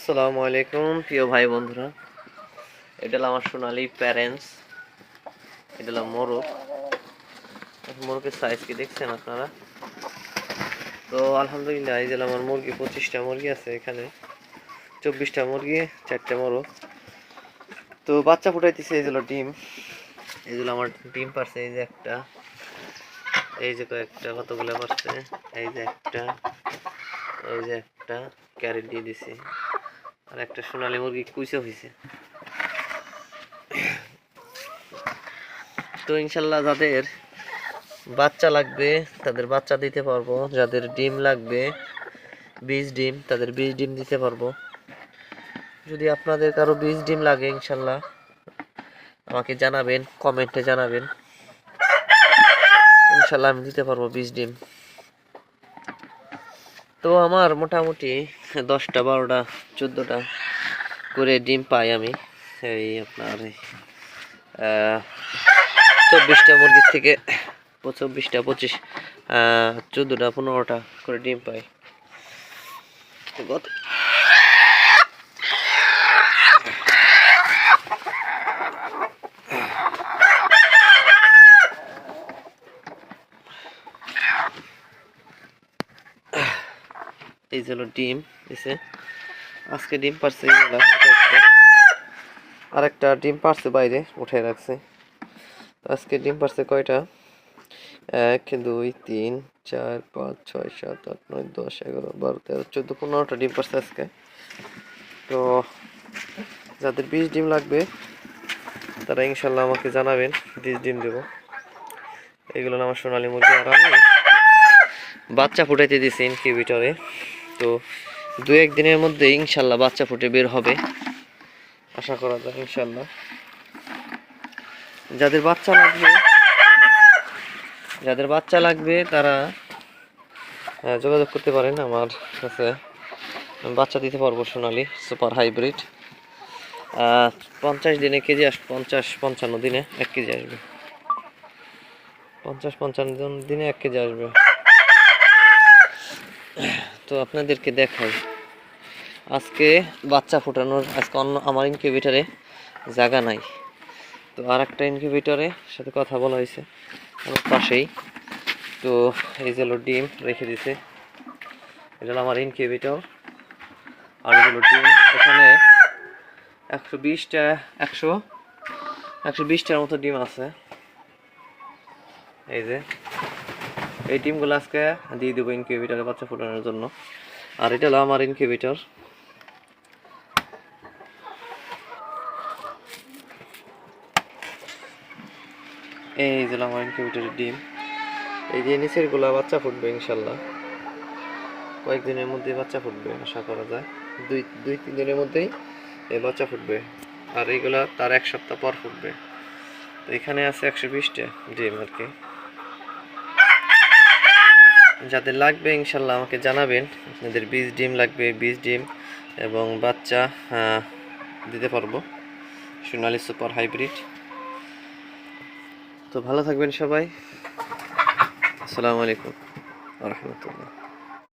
আসসালামু আলাইকুম প্রিয় ভাই বন্ধুরা, এটা হলো আমার সোনালী প্যারেন্টস। এটা হলো মোরগ। মোরগের সাইজ কি দেখছেন আপনারা? তো আলহামদুলিল্লাহ, এই যে আমার মুরগি 25টা মুরগি আছে এখানে, 24টা মুরগি, 4টে মোরগ। তো বাচ্চা ফুটাইতেছে, এই যে ডিম, এই যে আমার ডিম পারছে, এই যে একটা, এই যে কয়েকটা, কতগুলো পারছে, এই যে একটা, এই যে একটা ক্যারেট দিয়ে দিছি, আর একটা সোনালী মুরগি কুইসে হয়েছে। তো ইনশাল্লাহ যাদের বাচ্চা লাগবে তাদের বাচ্চা দিতে পারবো, যাদের ডিম লাগবে 20 ডিম তাদের 20 ডিম দিতে পারবো। যদি আপনাদের কারো 20 ডিম লাগে ইনশাল্লাহ আমাকে জানাবেন, কমেন্টে জানাবেন, ইনশাল্লাহ আমি দিতে পারবো 20 ডিম। তো আমার মোটামুটি 10টা 12টা 14টা করে ডিম পাই আমি। এই আপনার 24টা মুরগির থেকে 24টা 25 14টা 15টা করে ডিম পাই। এই যে ডিম দিছে, আজকে ডিম পারছে, আরেকটা ডিম পারছে বাইরে উঠে রাখছে। আজকে ডিম পারছে কয়টা? 1 2 3 4 5 6 7 8 9 10 11 12 13 14 15টা ডিম পারছে আজকে। তো যাদের 20 ডিম লাগবে তারা ইনশাল্লাহ আমাকে জানাবেন, 20 ডিম দেবো। এগুলো আমার সোনালী মুরগি, আর আমি বাচ্চা ফুটাইতে দিছি ইনকিউবেটরে। তো 2-1 দিনের মধ্যে ইনশাল্লাহ বাচ্চা ফুটে বের হবে, আশা করা যায় ইনশাল্লাহ। যাদের বাচ্চা লাগবে তারা যোগাযোগ করতে পারেন আমার কাছে, বাচ্চা দিতে পারবো সোনালী সুপার হাইব্রিড। 50 দিনে কেজি আসবে, 50-55 দিনে 1 কেজি আসবে, 50-55 দিনে 1 কেজি আসবে। তো আপনাদেরকে দেখাই আজকে বাচ্চা ফোটানোর, আজকে অন্য আমার ইনকিউবেটরে জায়গা নাই, তো আর একটা ইনকিউবেটরে সাথে কথা বলা হয়েছে আমার পাশেই। তো এই যে ডিম রেখে দিছে, এটা হলো আমার ইনকিউবেটর। আর এগুলো ডিম এখানে 120টার মতো ডিম আছে। এই যে এই ডিমগুলো আজকে দিয়ে দেবো ইনকিউবেটরে বাচ্চা ফোটানোর জন্য। আর এটা হলো আমার ইনকিউবেটর। এই যে আমার ইনকিউবেটরের ডিম, এই যে নিচের গুলা বাচ্চা ফুটবে ইনশাল্লাহ, কয়েকদিনের মধ্যে বাচ্চা ফুটবে আশা করা যায়, 2-3 দিনের মধ্যেই এই বাচ্চা ফুটবে। আর এইগুলা তার 1 সপ্তাহ পর ফুটবে। তো এখানে আছে 120টা ডিম আর কি। যাদের লাগবে ইনশাল্লাহ আমাকে জানাবেন, আপনাদের 20 ডিম লাগবে, 20 ডিম এবং বাচ্চা দিতে পারবো, সোনালী সুপার হাইব্রিড। তো ভালো থাকবেন সবাই, আসসালামু আলাইকুম ওয়া রাহমাতুল্লাহ।